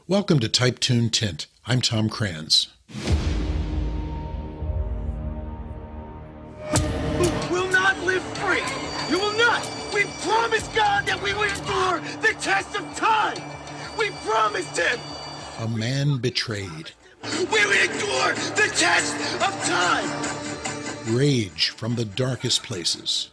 Welcome to Type Tune Tint. I'm Tom Kranz. Will not live free. You will not. We promised God that we would endure the test of time. We promised him. A man betrayed. We would endure the test of time. Rage from the darkest places.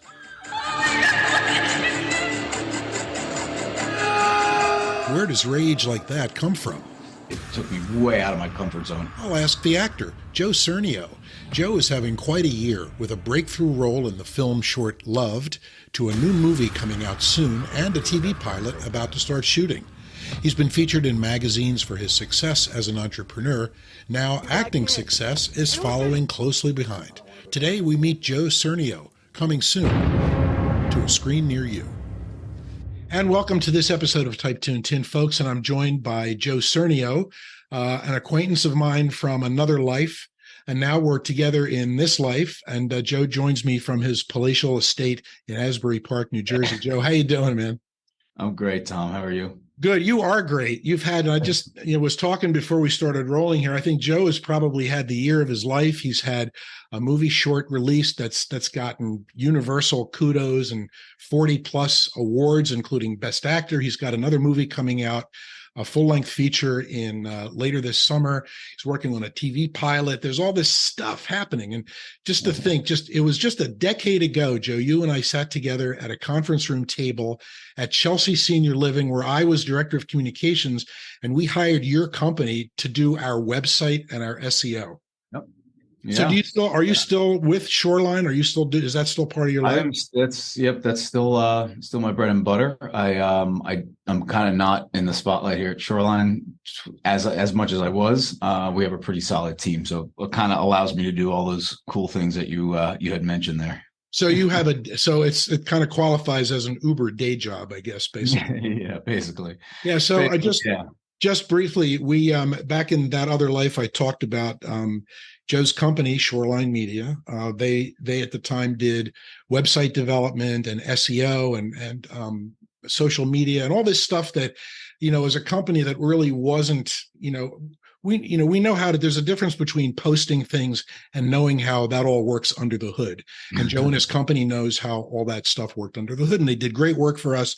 Where does rage like that come from? It took me way out of my comfort zone. I'll ask the actor, Joe Sernio. Joe is having quite a year with a breakthrough role in the film short Loved, to a new movie coming out soon and a TV pilot about to start shooting. He's been featured in magazines for his success as an entrepreneur. Now acting success is following closely behind. Today we meet Joe Sernio, coming soon to a screen near you. And welcome to this episode of Type Tune Tin, folks. And I'm joined by Joe Sernio, an acquaintance of mine from another life. And now we're together in this life. And Joe joins me from his palatial estate in Asbury Park, New Jersey. Joe, how you doing, man? I'm great, Tom. How are you? Good. You are great. You've had, I just was talking before we started rolling here. I think Joe has probably had the year of his life. He's had a movie short release that's gotten universal kudos and 40 plus awards, including Best Actor. He's got another movie coming out, a full-length feature in later this summer. He's working on a TV pilot. There's all this stuff happening. And just to think, it was just a decade ago, Joe, you and I sat together at a conference room table at Chelsea Senior Living, where I was director of communications, and we hired your company to do our website and our SEO. Yep. Yeah. So are you still with Shoreline? Is that still part of your life? That's still my bread and butter. I'm kind of not in the spotlight here at Shoreline as much as I was. We have a pretty solid team, so it kind of allows me to do all those cool things that you had mentioned there. So it kind of qualifies as an Uber day job, I guess, basically. Yeah, basically. Yeah. So just briefly, we back in that other life, I talked about Joe's company, Shoreline Media. They at the time did website development and SEO and social media and all this stuff that, as a company that really wasn't, we know how to, there's a difference between posting things and knowing how that all works under the hood. And Joe and his company knows how all that stuff worked under the hood, and they did great work for us.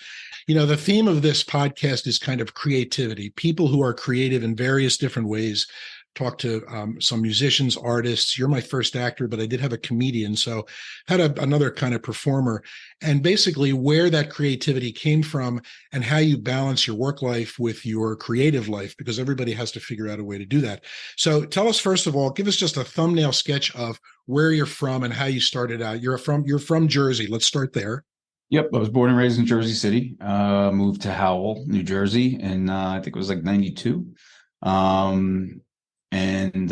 The theme of this podcast is kind of creativity, people who are creative in various different ways. Talked to some musicians, artists. You're my first actor, but I did have a comedian, so had another kind of performer, and basically where that creativity came from and how you balance your work life with your creative life, because everybody has to figure out a way to do that. So tell us, first of all, give us just a thumbnail sketch of where you're from and how you started out. You're from Jersey. Let's start there. Yep, I was born and raised in Jersey City. Moved to Howell, New Jersey, and I think it was like 92. And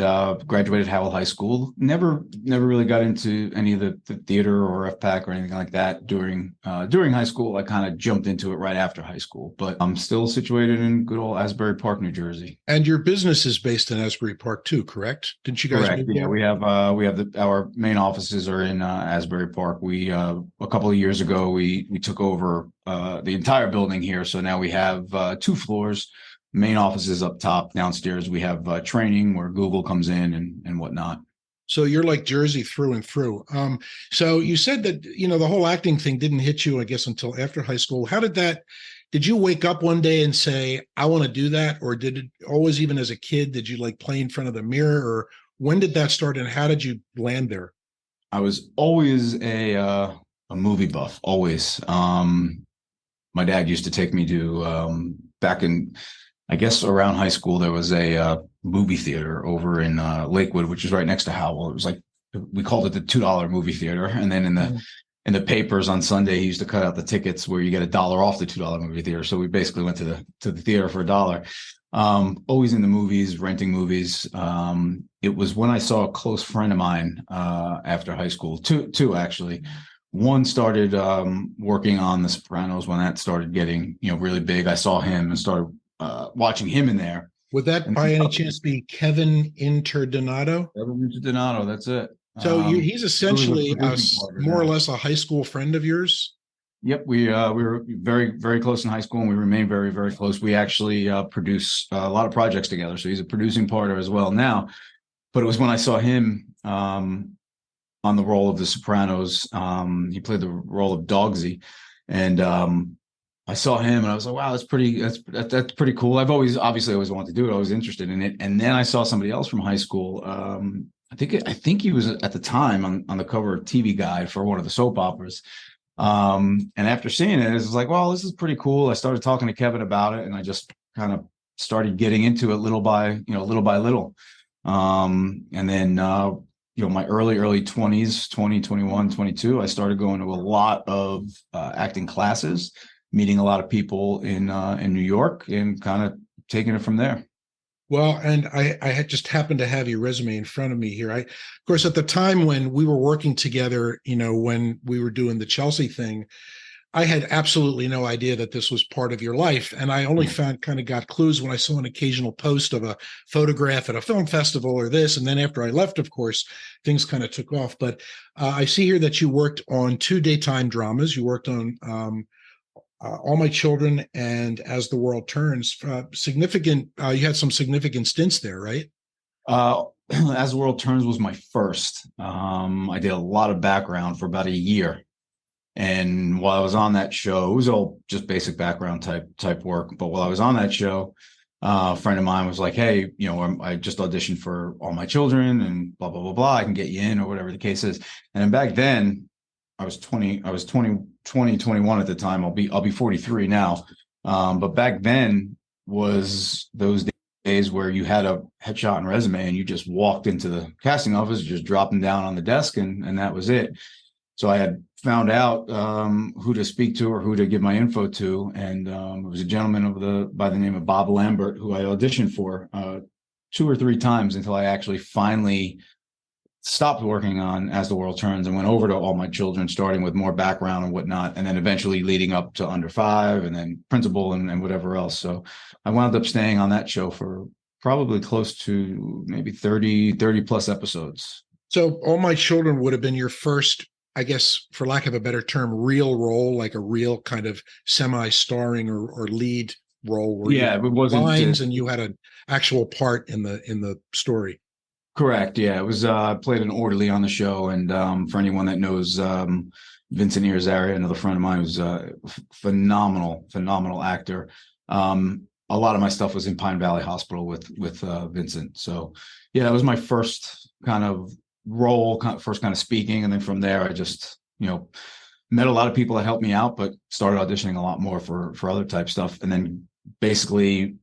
graduated Howell High School. Never really got into any of the theater or FPAC or anything like that during high school. I kind of jumped into it right after high school, but I'm still situated in good old Asbury Park, New Jersey. And your business is based in Asbury Park too, correct? Didn't you guys? Correct. Yeah, we have our main offices are in Asbury Park. We a couple of years ago we took over the entire building here, so now we have 2 floors. Main office is up top. Downstairs, we have training where Google comes in and whatnot. So you're like Jersey through and through. So you said that, the whole acting thing didn't hit you, I guess, until after high school. Did you wake up one day and say, I want to do that? Or did it always, even as a kid, did you like play in front of the mirror? Or when did that start and how did you land there? I was always a movie buff, always. My dad used to take me to, back in, I guess around high school, there was a movie theater over in Lakewood, which is right next to Howell. It was like, we called it the $2 movie theater. And then in the papers on Sunday, he used to cut out the tickets where you get $1 off the $2 movie theater. So we basically went to the theater for $1. Always in the movies, renting movies. It was when I saw a close friend of mine after high school, two actually. One started working on The Sopranos when that started getting really big. I saw him and started watching him in there. Would that by any chance be Kevin Interdonato? Kevin Interdonato, that's it. So he's essentially more or less a high school friend of yours? Yep, we were very, very close in high school, and we remain very, very close. We actually produce a lot of projects together. So he's a producing partner as well now. But it was when I saw him on the role of The Sopranos. He played the role of Dogsy, and I saw him, and I was like, "Wow, that's pretty cool." I've always wanted to do it. I was interested in it, and then I saw somebody else from high school. I think he was at the time on the cover of TV Guide for one of the soap operas. And after seeing it, it was like, well, this is pretty cool. I started talking to Kevin about it, and I just kind of started getting into it little by little. And then, my early 20s, 20, 21, 22, I started going to a lot of acting classes, meeting a lot of people in New York, and kind of taking it from there. Well, and I had just happened to have your resume in front of me here. Of course, at the time when we were working together, when we were doing the Chelsea thing, I had absolutely no idea that this was part of your life. And I only got clues when I saw an occasional post of a photograph at a film festival or this. And then after I left, of course, things kind of took off. But I see here that you worked on 2 daytime dramas. You worked on All My Children and As the World Turns. You had some significant stints there, right? As the World Turns was my first. I did a lot of background for about a year. And while I was on that show, it was all just basic background type work. But while I was on that show, a friend of mine was like, "Hey, I just auditioned for All My Children and blah, blah, blah, blah. I can get you in," or whatever the case is. And then back then, I was 20, 21 at the time. I'll be 43 now. But back then was those days where you had a headshot and resume, and you just walked into the casting office, just dropped them down on the desk, and that was it. So I had found out who to speak to or who to give my info to, and it was a gentleman by the name of Bob Lambert, who I auditioned for 2 or 3 times until I actually finally stopped working on As the World Turns and went over to All My Children, starting with more background and whatnot, and then eventually leading up to Under 5 and then Principal and whatever else. So I wound up staying on that show for probably close to maybe 30 plus episodes. So All My Children would have been your first, I guess, for lack of a better term, real role, like a real kind of semi-starring or lead role where it wasn't lines and you had an actual part in the story. Correct. Yeah, it was. I played an orderly on the show, and for anyone that knows Vincent Irizarry, another friend of mine, who's a phenomenal actor. A lot of my stuff was in Pine Valley Hospital with Vincent. So yeah, that was my first kind of role, first kind of speaking, and then from there, I just met a lot of people that helped me out, but started auditioning a lot more for other type stuff, and then basically,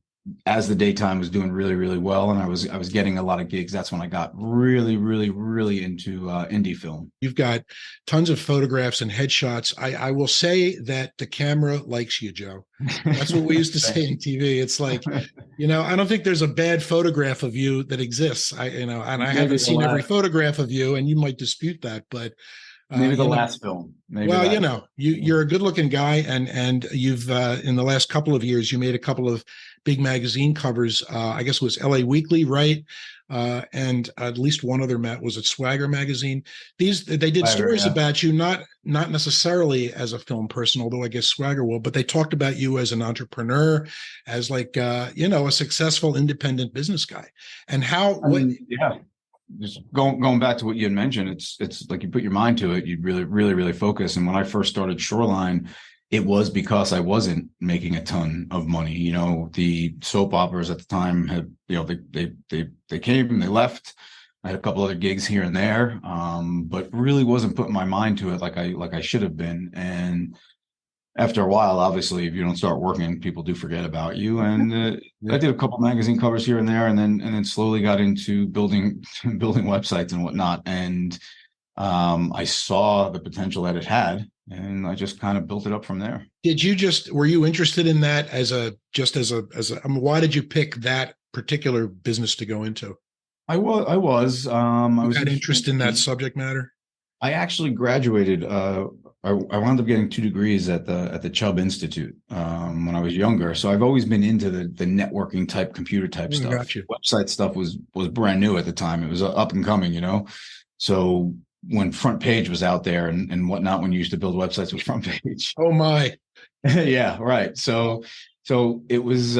as the daytime was doing really, really well, and I was getting a lot of gigs, that's when I got really, really, really into indie film. You've got tons of photographs and headshots. I will say that the camera likes you, Joe. That's what we used to say in TV. It's like, I don't think there's a bad photograph of you that exists. I haven't seen every photograph of you, and you might dispute that, but maybe the last film. You're a good-looking guy, and you've in the last couple of years you made a couple of big magazine covers. I guess it was LA Weekly, right? And at least one other was at Swagger magazine. They did stories about you, not necessarily as a film person, although I guess Swagger will, but they talked about you as an entrepreneur, as like a successful independent business guy, and how. Just going back to what you had mentioned, it's like you put your mind to it, you really, really, really focus. And when I first started Shoreline, it was because I wasn't making a ton of money. The soap operas at the time had, they came and they left. I had a couple other gigs here and there, but really wasn't putting my mind to it like I should have been. And after a while, obviously, if you don't start working, people do forget about you. And I did a couple magazine covers here and there, and then slowly got into building websites and whatnot. And I saw the potential that it had, and I just kind of built it up from there. Were you interested in that why did you pick that particular business to go into? I was. I had interest in that subject matter. I actually graduated. I wound up getting 2 degrees at the Chubb Institute when I was younger. So I've always been into the networking type, computer type stuff. Gotcha. Website stuff was brand new at the time. It was up and coming, So when Front Page was out there and whatnot, when you used to build websites with Front Page. Oh my. Yeah, right. So it was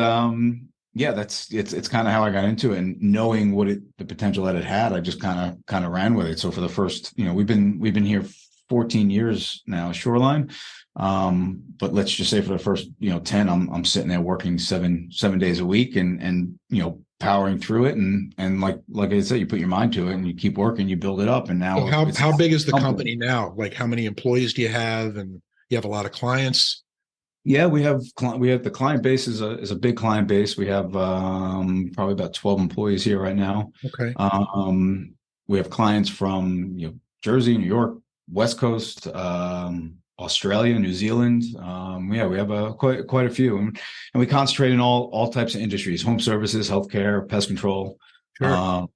yeah, it's kind of how I got into it, and knowing the potential that it had, I just kind of ran with it. So for the first, we've been here 14 years now, Shoreline. But let's just say for the first 10, I'm sitting there working seven days a week and powering through it, and like I said, you put your mind to it and you keep working, you build it up, and now So how big is the company now? Like, how many employees do you have, and you have a lot of clients? Yeah, we have the client base is a big client base. We have probably about 12 employees here right now. Okay. We have clients from Jersey, New York, West Coast, Australia, New Zealand. Yeah, we have quite a few, and we concentrate in all types of industries: home services, healthcare, pest control. Sure.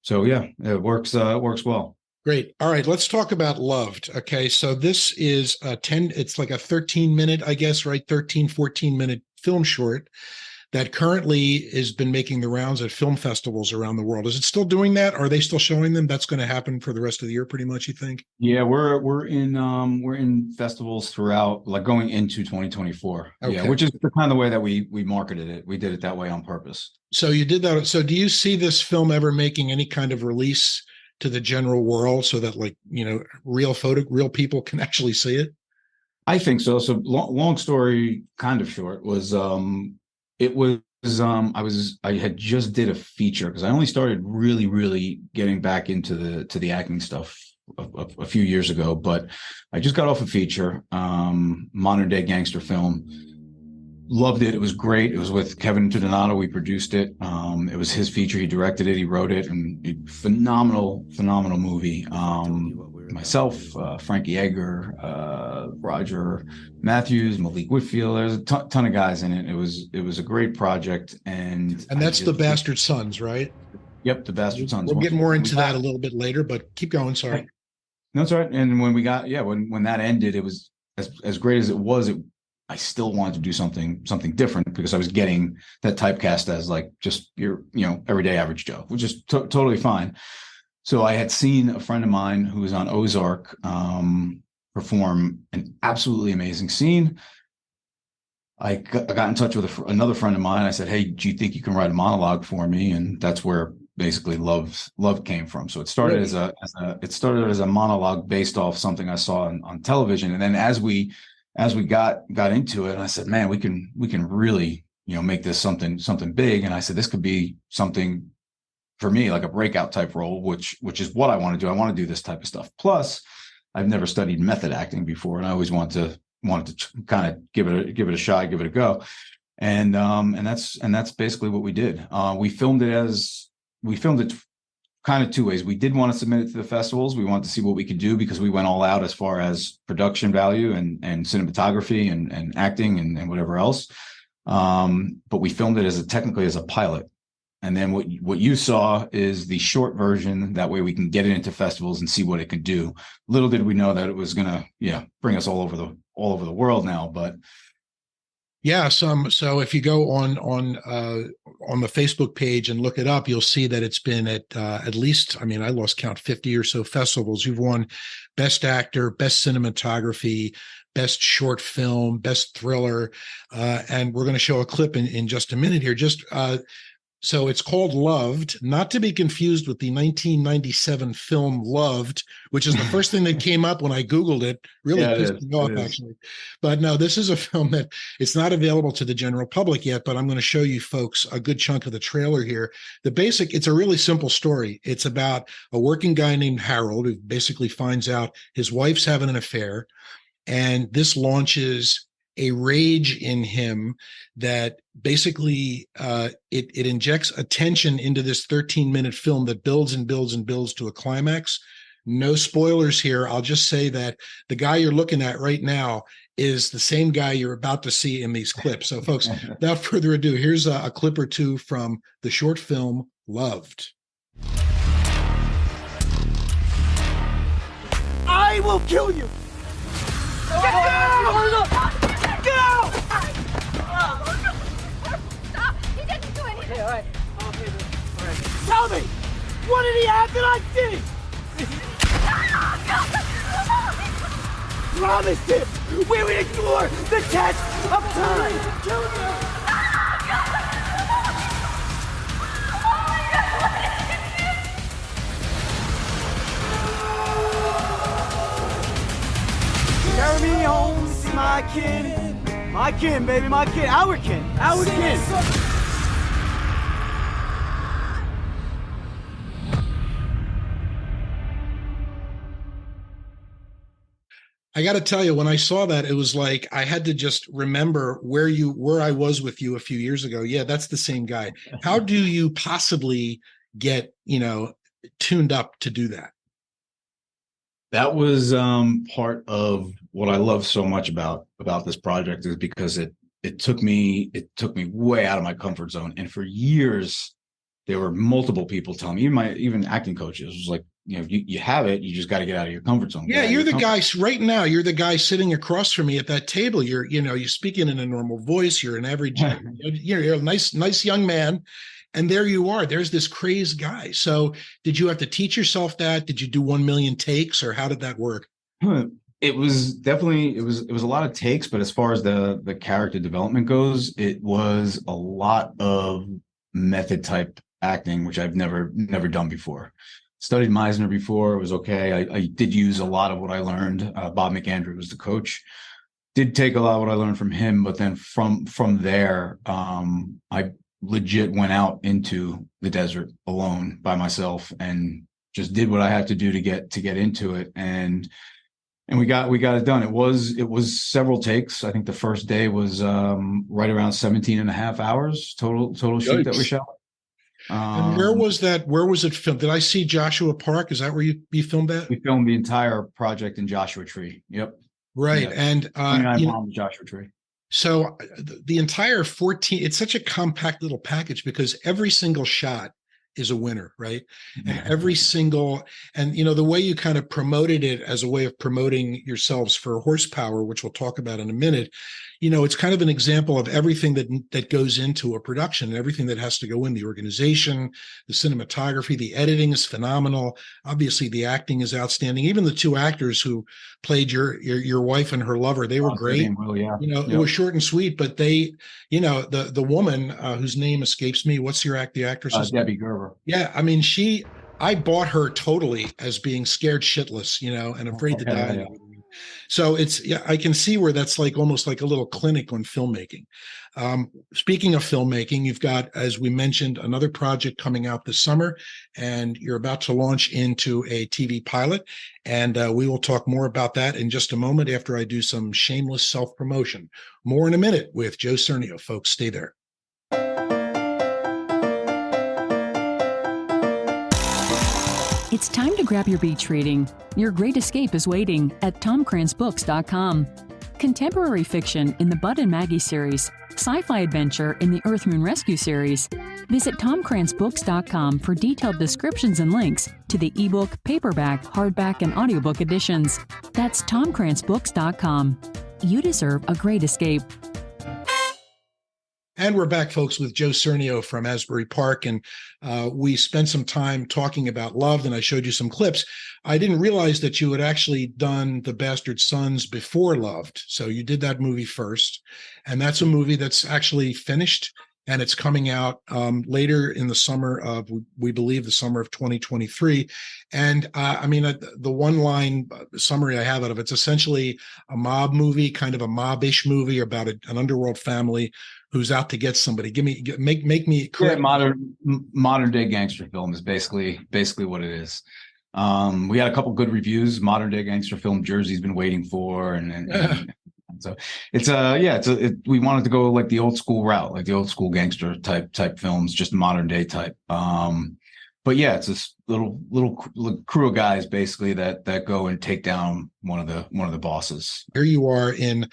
So yeah, it works well. Great. All right, let's talk about Loved. Okay, so this is it's like a 13-minute, I guess, right? 13, 14-minute film short that currently has been making the rounds at film festivals around the world. Is it still doing that? Are they still showing them? That's going to happen for the rest of the year, pretty much, you think? Yeah, we're in festivals throughout, like going into 2024. Okay. Yeah, which is the kind of way that we marketed it. We did it that way on purpose. So you did that. So do you see this film ever making any kind of release to the general world, so that real people can actually see it? I think so. So long story kind of short was I had just did a feature, because I only started really getting back into the acting stuff a few years ago, but I just got off a feature, modern day gangster film. Loved it. It was great. It was with Kevin Donato. We produced it. It was his feature. He directed it. He wrote it. And phenomenal movie. Myself, Frankie Edgar, Roger Matthews, Malik Whitfield. There's a ton of guys in it. It was a great project. And that's the Bastard Sons, right? Yep, the Bastard Sons. We'll get more into that a little bit later, but keep going. Sorry. No, it's all right. And when when that ended, it was as great as it was. I still wanted to do something different, because I was getting that typecast as like just your everyday average Joe, which is totally fine. So I had seen a friend of mine who was on Ozark perform an absolutely amazing scene. I got in touch with another friend of mine. I said, "Hey, do you think you can write a monologue for me?" And that's where basically love came from. So it started as a monologue based off something I saw on television, and then as we got into it, and I said, man, we can really, make this something big. And I said, this could be something for me, like a breakout type role, which is what I want to do. I want to do this type of stuff. Plus, I've never studied method acting before, and I always wanted to kind of give it a shot, give it a go. And that's basically what we did. We filmed it kind of two ways. We did want to submit it to the festivals. We wanted to see what we could do, because we went all out as far as production value and cinematography and acting and whatever else. But we filmed it technically as a pilot. And then what you saw is the short version. That way we can get it into festivals and see what it could do. Little did we know that it was gonna bring us all over the world now. But yeah, so if you go on the Facebook page and look it up, you'll see that it's been at least, I lost count, 50 or so festivals. You've won Best Actor, Best Cinematography, Best Short Film, Best Thriller, and we're going to show a clip in just a minute here. So it's called Loved, not to be confused with the 1997 film Loved, which is the first thing that came up when I Googled it. Really pissed me off, actually. But no, this is a film that it's not available to the general public yet, but I'm going to show you folks a good chunk of the trailer here. It's a really simple story. It's about a working guy named Harold who basically finds out his wife's having an affair, and this launches a rage in him that basically it injects attention into this 13-minute film that builds and builds and builds to a climax. No spoilers here. I'll just say that the guy you're looking at right now is the same guy you're about to see in these clips. So folks, without further ado, here's a clip or two from the short film Loved. I will kill you! Get out! Get out! Stop! He didn't do anything! Okay, all right. Okay, all right. Tell me! What did he have that I didn't? Promised him we would endure the test of time. Junior. Carry me home to see my kin. My kin, baby, my kin. Our kin. Our kin. I got to tell you, when I saw that, it was like I had to just remember where I was with you a few years ago. Yeah, that's the same guy. How do you possibly get, tuned up to do that? That was part of what I love so much about this project, is because it took me way out of my comfort zone. And for years, there were multiple people telling me, even acting coaches, was like, you have it, you just got to get out of your comfort zone. Yeah, you're the guy right now. You're the guy sitting across from me at that table. You're speaking in a normal voice. You're an average, you're a nice young man. And there you are. There's this crazed guy. So did you have to teach yourself that? Did you do 1 million takes, or how did that work? It was definitely, it was a lot of takes, but as far as the character development goes, it was a lot of method type acting, which I've never done before. Studied Meisner before. It was okay. I did use a lot of what I learned. Bob McAndrew was the coach. Did take a lot of what I learned from him, but then from there, I legit went out into the desert alone by myself and just did what I had to do to get into it. And we got it done. It was several takes. I think the first day was right around 17 and a half hours total shoot that we shot. And where was that? Where was it filmed? Did I see Joshua Park? Is that where you filmed that? We filmed the entire project in Joshua Tree. Yep. Right. Yeah. And 29 Palm Joshua Tree. So the entire 14, it's such a compact little package because every single shot is a winner, right? And every single, and the way you kind of promoted it as a way of promoting yourselves for horsepower, which we'll talk about in a minute, it's kind of an example of everything that goes into a production and everything that has to go in: the organization, the cinematography, the editing is phenomenal. Obviously, the acting is outstanding. Even the two actors who played your wife and her lover, they were great. It was short and sweet, but they, the woman whose name escapes me, what's the actress? Debbie Gerber. Yeah, I mean, I bought her totally as being scared shitless, and afraid to die. Yeah. So I can see where that's like almost like a little clinic on filmmaking. Speaking of filmmaking, you've got, as we mentioned, another project coming out this summer, and you're about to launch into a TV pilot. And we will talk more about that in just a moment after I do some shameless self-promotion. More in a minute with Joe Sernio. Folks, stay there. It's time to grab your beach reading. Your great escape is waiting at TomCranceBooks.com. Contemporary fiction in the Bud and Maggie series, sci-fi adventure in the Earth Moon Rescue series. Visit TomCranceBooks.com for detailed descriptions and links to the ebook, paperback, hardback, and audiobook editions. That's TomCranceBooks.com. You deserve a great escape. And we're back, folks, with Joe Sernio from Asbury Park. And we spent some time talking about Loved, and I showed you some clips. I didn't realize that you had actually done The Bastard Sons before Loved. So you did that movie first. And that's a movie that's actually finished, and it's coming out later in the summer of, we believe, the summer of 2023. And the one-line summary I have out of it's essentially a mob movie, kind of a mob-ish movie about an underworld family who's out to get somebody. Make me correct. Yeah, modern day gangster film is basically what it is. We had a couple good reviews. Modern day gangster film Jersey's been waiting for, and so we wanted to go like the old school route, like the old school gangster type films, just modern day type. But yeah, it's this little crew of guys basically that go and take down one of the bosses. Here you are in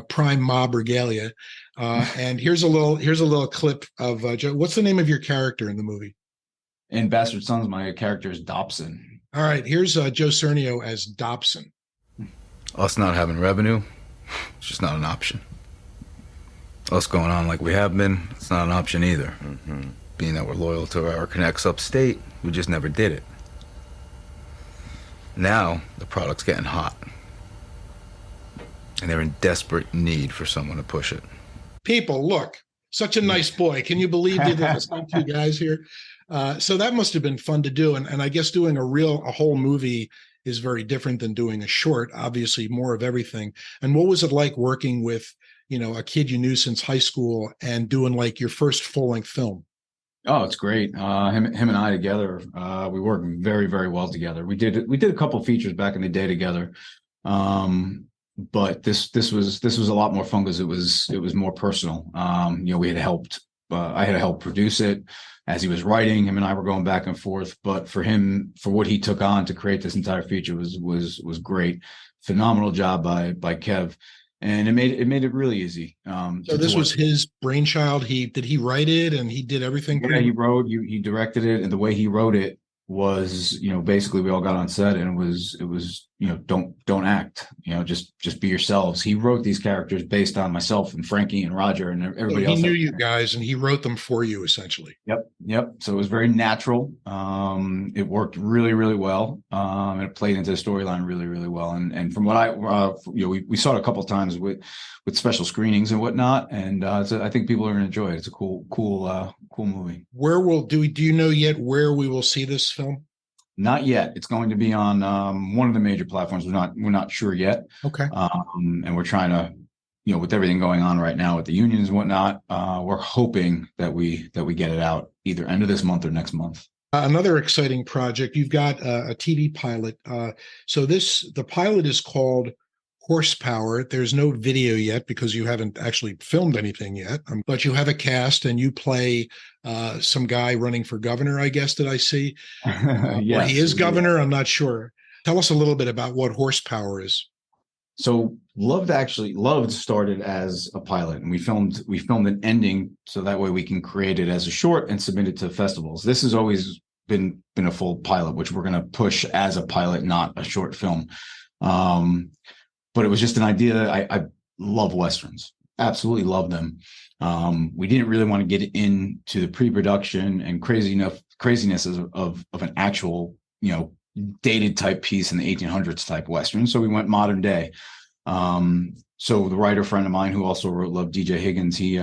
prime mob regalia, and here's a little clip of Joe. What's the name of your character in the movie? In Bastard Sons, my character is Dobson. All right, here's Joe Sernio as Dobson. Us not having revenue, it's just not an option. Us going on like we have been, it's not an option either. Mm-hmm. Being that we're loyal to our connects upstate, we just never did it. Now the product's getting hot, and they're in desperate need for someone to push it. People, look, such a nice boy. Can you believe there's the same two guys here? So that must have been fun to do. And I guess doing a whole movie is very different than doing a short, obviously more of everything. And what was it like working with, a kid you knew since high school and doing like your first full-length film? Oh, it's great. Him and I together, we work very, very well together. We did a couple features back in the day together. But this was a lot more fun because it was more personal. We had helped. I had helped produce it as he was writing. Him and I were going back and forth. But for him, for what he took on to create this entire feature was great. Phenomenal job by Kev, and it made it really easy. So this was his brainchild. Did he write it and he did everything? Yeah, he wrote. He directed it, and the way he wrote it was, basically we all got on set and it was don't act, just be yourselves. He wrote these characters based on myself and Frankie and Roger and everybody else. He knew you guys and he wrote them for you essentially. Yep. So it was very natural. It worked really, really well. And it played into the storyline really, really well. And from what we saw it a couple of times with special screenings and whatnot. And I think people are going to enjoy it. It's a cool movie. Do you know yet where we will see this film? Not yet. It's going to be on one of the major platforms. We're not sure yet. Okay. And we're trying to, with everything going on right now with the unions and whatnot, we're hoping that we get it out either end of this month or next month. Another exciting project. You've got a TV pilot. So the pilot is called Horsepower. There's no video yet because you haven't actually filmed anything yet, but you have a cast and you play some guy running for governor, I guess, did I see? Yes, or he is governor. I'm not sure. Tell us a little bit about what Horsepower is. So Loved started as a pilot, and we filmed an ending so that way we can create it as a short and submit it to festivals. This has always been a full pilot, which we're going to push as a pilot, not a short film. But it was just an idea. I love Westerns, absolutely love them. We didn't really want to get into the pre-production and craziness of an actual, dated type piece in the 1800s type Western. So we went modern day. So the writer friend of mine who also wrote Love, DJ Higgins, he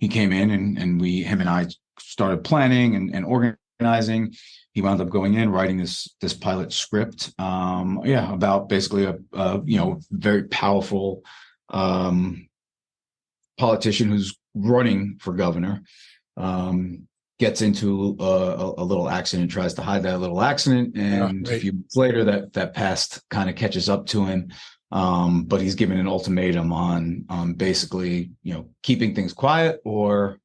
came in and him and I started planning and organizing. He wound up going in, writing this pilot script, about basically a very powerful politician who's running for governor, gets into a little accident, tries to hide that little accident, and a few months later, that past kind of catches up to him. But he's given an ultimatum on basically, keeping things quiet or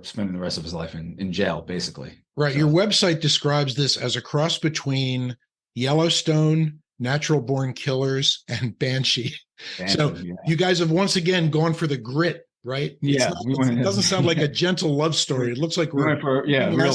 spending the rest of his life in jail, basically. Right. So, your website describes this as a cross between Yellowstone, Natural Born Killers, and Banshee. So you guys have once again gone for the grit, right? Yeah. It doesn't sound like a gentle love story. It looks like we went for real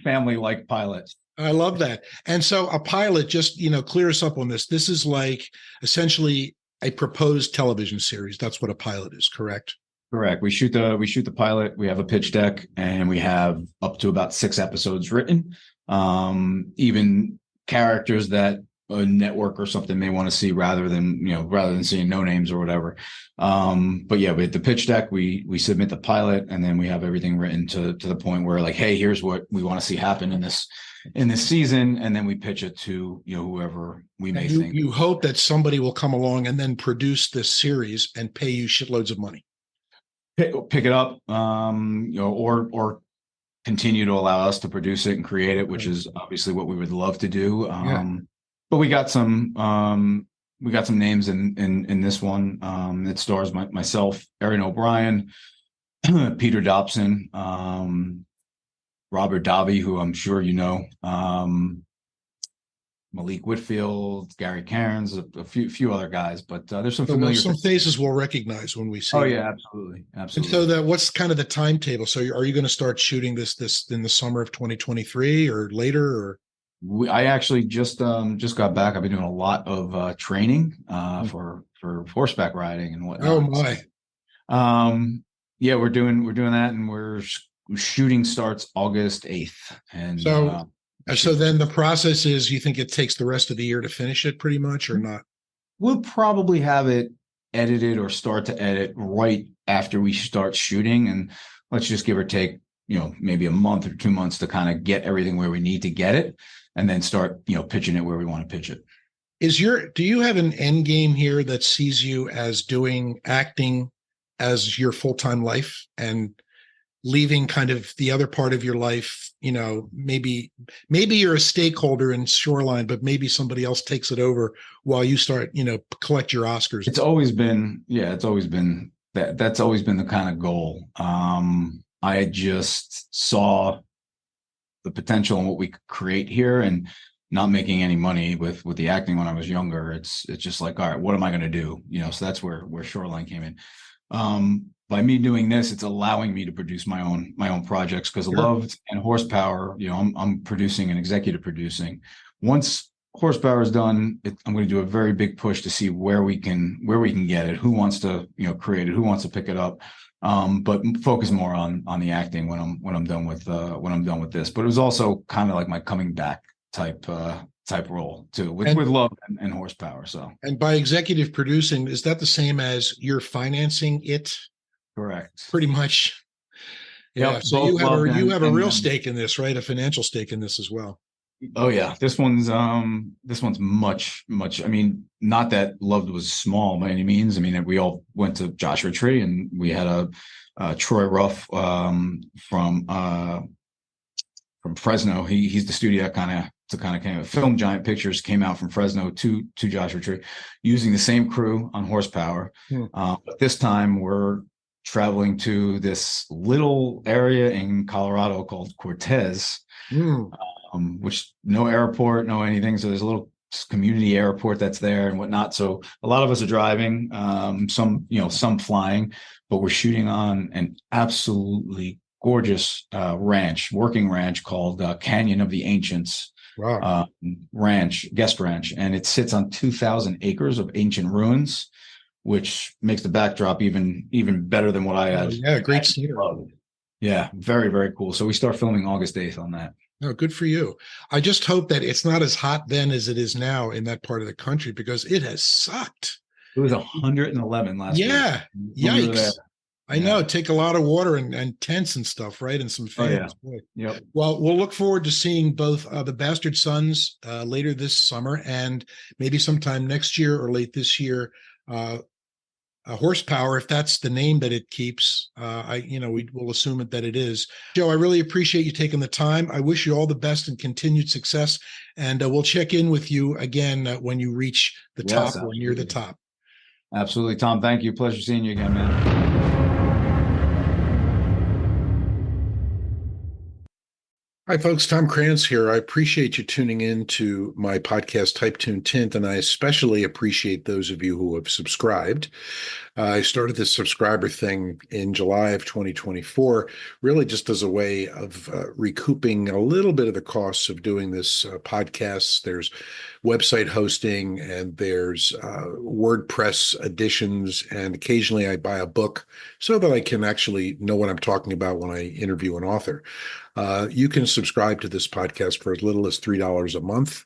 family-like pilot. I love that. And so a pilot, just, clear us up on this. This is like essentially a proposed television series. That's what a pilot is, correct? Correct. We shoot the pilot. We have a pitch deck, and we have up to about 6 episodes written. Even characters that a network or something may want to see rather than seeing no names or whatever. But yeah, with the pitch deck, we submit the pilot, and then we have everything written to the point where, like, hey, here's what we want to see happen in this season, and then we pitch it to whoever we may think. You hope that somebody will come along and then produce this series and pay you shitloads of money. Pick it up, or continue to allow us to produce it and create it, which is obviously what we would love to do. But we got some names in this one. It stars myself, Erin O'Brien, Peter Dobson, Robert Davi, who I'm sure you know, Malik Whitfield, Gary Cairns, a few other guys, but there's some familiar faces we'll recognize when we see. Oh yeah, absolutely. And so what's kind of the timetable? So are you going to start shooting this in the summer of 2023 or later? Or I actually just got back. I've been doing a lot of training for horseback riding and whatnot. Oh my! Yeah, we're doing that, and we're shooting starts August 8th, and so. And so then the process is, you think it takes the rest of the year to finish it pretty much, or not? We'll probably have it edited or start to edit right after we start shooting. And let's just give or take, maybe a month or 2 months to kind of get everything where we need to get it, and then start, pitching it where we want to pitch it. Do you have an end game here that sees you as doing acting as your full-time life and leaving kind of the other part of your life? Maybe you're a stakeholder in Shoreline, but maybe somebody else takes it over while you start, collect your Oscars. It's always been that. That's always been the kind of goal. I just saw the potential in what we could create here, and not making any money with the acting when I was younger. It's just like, all right, what am I going to do? So that's where Shoreline came in. By me doing this, it's allowing me to produce my own projects, because Sure. Loved and Horsepower, I'm producing and executive producing. Once Horsepower is done, I'm going to do a very big push to see where we can get it, who wants to create it, who wants to pick it up. But focus more on the acting when I'm done with this. But it was also kind of like my coming back type role too, with Love and Horsepower. So, and by executive producing, is that the same as you're financing it? Correct. Pretty much. Yeah. Yep, So you have a real and stake in this, right? A financial stake in this as well. Oh yeah, this one's much. I mean, not that Loved was small by any means. I mean, we all went to Joshua Tree, and we had a Troy Ruff from Fresno. He's the studio that kind of came. Film Giant Pictures came out from Fresno to Joshua Tree, using the same crew on Horsepower. But this time we're traveling to this little area in Colorado called Cortez. Which no airport, no anything. So there's a little community airport that's there and whatnot. So a lot of us are driving, some flying, but we're shooting on an absolutely gorgeous working ranch called Canyon of the Ancients. Wow. Guest ranch. And it sits on 2,000 acres of ancient ruins, which makes the backdrop even better than what I had. Yeah, great scenery. Yeah, very, very cool. So we start filming August 8th on that. Oh, good for you. I just hope that it's not as hot then as it is now in that part of the country, because it has sucked. It was 111 last week. Yeah. Yikes. I know. Take a lot of water and tents and stuff, right? And some fans. Oh, yeah. Yep. Well, we'll look forward to seeing both The Bastard Sons later this summer, and maybe sometime next year or late this year, Horsepower, if that's the name that it keeps. We will assume that it is. Joe, I really appreciate you taking the time. I wish you all the best and continued success. And we'll check in with you again when you reach the top or near the top. Absolutely, Tom. Thank you. Pleasure seeing you again, man. Hi, folks. Tom Krantz here. I appreciate you tuning in to my podcast, Type Tune Tint, and I especially appreciate those of you who have subscribed. I started this subscriber thing in July of 2024, really just as a way of recouping a little bit of the costs of doing this podcast. There's website hosting, and there's WordPress additions, and occasionally I buy a book so that I can actually know what I'm talking about when I interview an author. You can subscribe to this podcast for as little as $3 a month.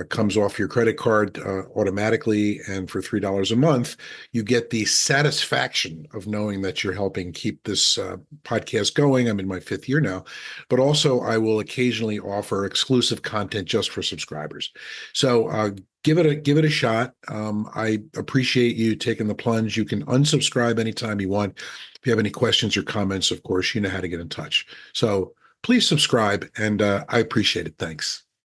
Comes off your credit card automatically, and for $3 a month, you get the satisfaction of knowing that you're helping keep this podcast going. I'm in my 5th year now, but also I will occasionally offer exclusive content just for subscribers. So give it a shot. I appreciate you taking the plunge. You can unsubscribe anytime you want. If you have any questions or comments, of course, you know how to get in touch. So please subscribe, and I appreciate it. Thanks.